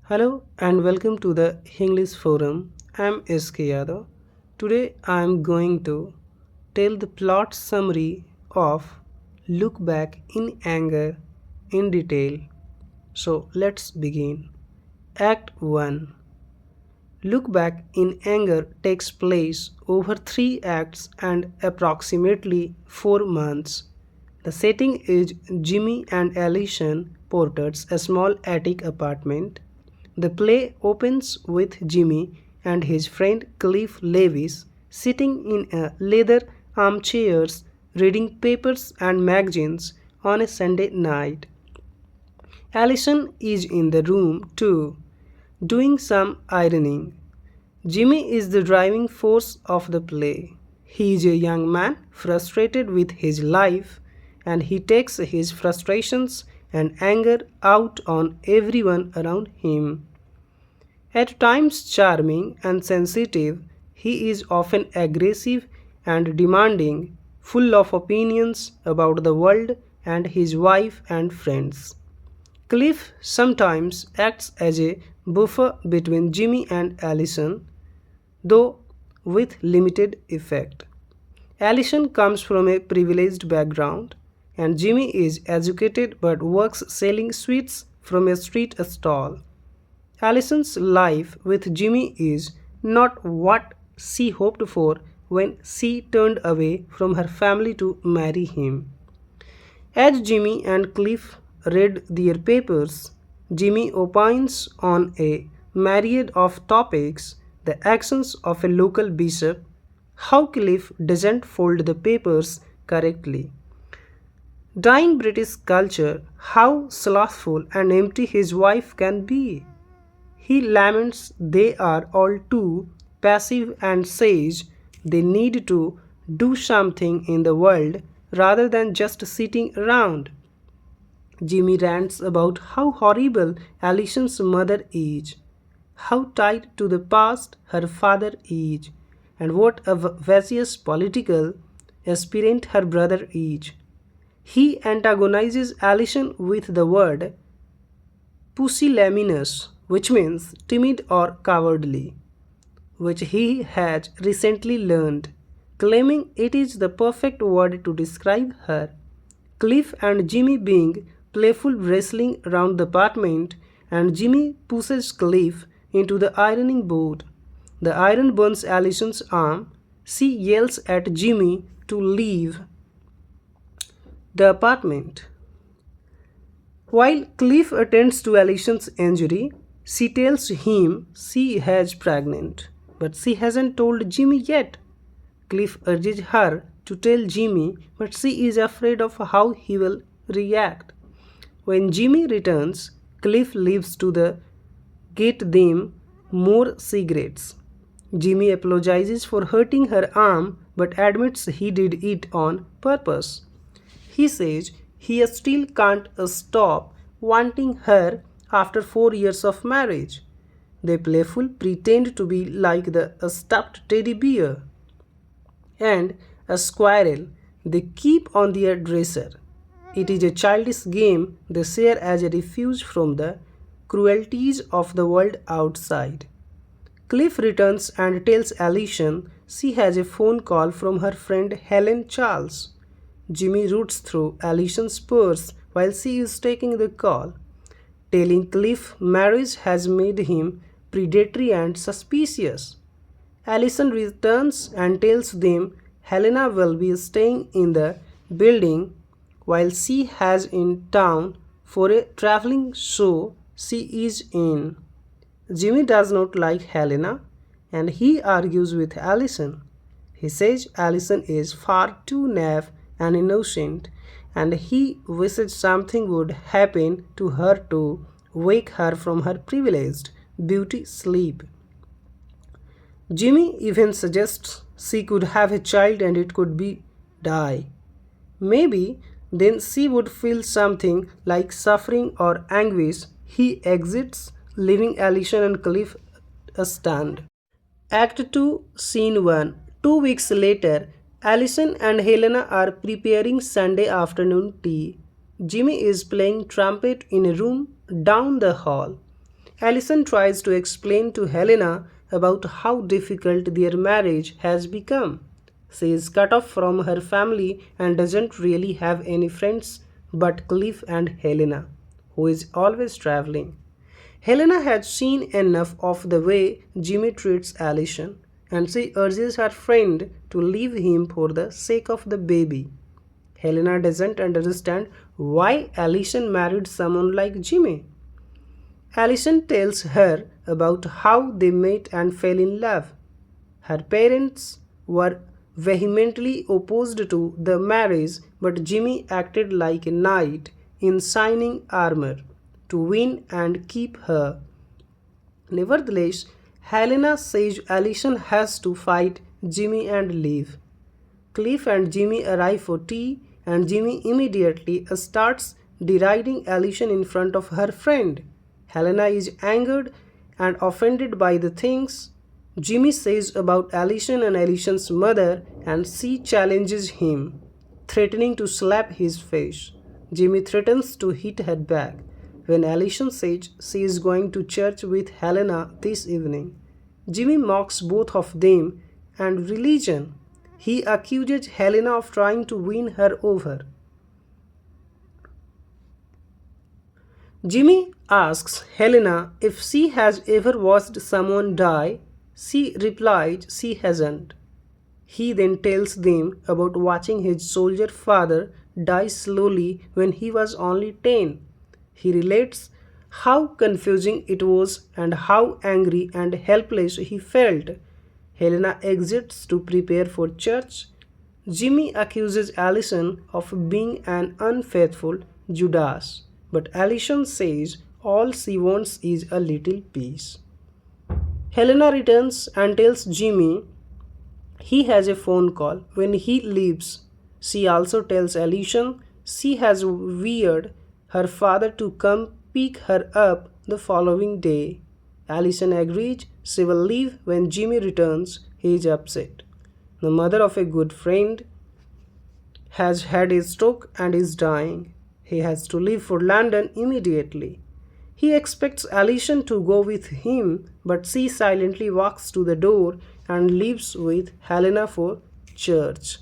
Hello and welcome to the English Forum. I'm SK Yadav. Today I'm going to tell the plot summary of Look Back in Anger in detail. So let's begin. Act 1. Look Back in Anger takes place over 3 acts and approximately 4 months. The setting is Jimmy and Alison Porter's a small attic apartment. The play opens with Jimmy and his friend Cliff Lewis sitting in a leather armchairs reading papers and magazines on a Sunday night. Alison is in the room too, doing some ironing. Jimmy is the driving force of the play. He is a young man frustrated with his life and he takes his frustrations and anger out on everyone around him. At times charming and sensitive, he is often aggressive and demanding, full of opinions about the world and his wife and friends. Cliff sometimes acts as a buffer between Jimmy and Alison, though with limited effect. Alison comes from a privileged background, and Jimmy is educated but works selling sweets from a street stall. Alison's life with Jimmy is not what she hoped for when she turned away from her family to marry him. As Jimmy and Cliff read their papers, Jimmy opines on a myriad of topics: the actions of a local bishop, how Cliff doesn't fold the papers correctly, dying British culture, how slothful and empty his wife can be. He laments they are all too passive and says they need to do something in the world rather than just sitting around. Jimmy rants about how horrible Alison's mother is, how tied to the past her father is, and what a vicious political aspirant her brother is. He antagonizes Alison with the word pusillanimous, which means timid or cowardly, which he has recently learned, claiming it is the perfect word to describe her. Cliff and Jimmy being playful wrestling around the apartment, and Jimmy pushes Cliff into the ironing board. The iron burns Alison's arm. She yells at Jimmy to leave the apartment. While Cliff attends to Alison's injury, she tells him she is pregnant, but she hasn't told Jimmy yet. Cliff urges her to tell Jimmy, but she is afraid of how he will react. When Jimmy returns, Cliff leaves to get them more cigarettes. Jimmy apologizes for hurting her arm but admits he did it on purpose. He says he still can't stop wanting her after 4 years of marriage. They playful pretend to be like the stuffed teddy bear and a squirrel they keep on their dresser. It is a childish game they share as a refuge from the cruelties of the world outside. Cliff returns and tells Alison she has a phone call from her friend Helen Charles. Jimmy roots through Alison's purse while she is taking the call, telling Cliff marriage has made him predatory and suspicious. Alison returns and tells them Helena will be staying in the building while she has in town for a traveling show she is in. Jimmy does not like Helena and he argues with Alison. He says Alison is far too naive and innocent and he wishes something would happen to her to wake her from her privileged beauty sleep. Jimmy even suggests she could have a child and it could be die. Maybe then she would feel something like suffering or anguish. He exits, leaving Alison and Cliff stand. Act 2, Scene 1. 2 weeks later, Alison and Helena are preparing Sunday afternoon tea. Jimmy is playing trumpet in a room down the hall. Alison tries to explain to Helena about how difficult their marriage has become. She is cut off from her family and doesn't really have any friends but Cliff and Helena, who is always traveling. Helena had seen enough of the way Jimmy treats Alison, and she urges her friend to leave him for the sake of the baby. Helena doesn't understand why Alison married someone like Jimmy. Alison tells her about how they met and fell in love. Her parents were vehemently opposed to the marriage, but Jimmy acted like a knight in shining armor to win and keep her. Nevertheless, Helena says Alison has to fight Jimmy and leave. Cliff and Jimmy arrive for tea, and Jimmy immediately starts deriding Alison in front of her friend. Helena is angered and offended by the things Jimmy says about Alison and Alison's mother, and she challenges him, threatening to slap his face. Jimmy threatens to hit her back. When Alison says she is going to church with Helena this evening, Jimmy mocks both of them and religion. He accuses Helena of trying to win her over. Jimmy asks Helena if she has ever watched someone die. She replies she hasn't. He then tells them about watching his soldier father die slowly when he was only 10. He relates how confusing it was and how angry and helpless he felt. Helena exits to prepare for church. Jimmy accuses Alison of being an unfaithful Judas, but Alison says all she wants is a little peace. Helena returns and tells Jimmy he has a phone call when he leaves. She also tells Alison she has wired her father to come pick her up the following day. Alison agrees she will leave when Jimmy returns. He is upset. The mother of a good friend has had a stroke and is dying. He has to leave for London immediately. He expects Alison to go with him, but she silently walks to the door and leaves with Helena for church.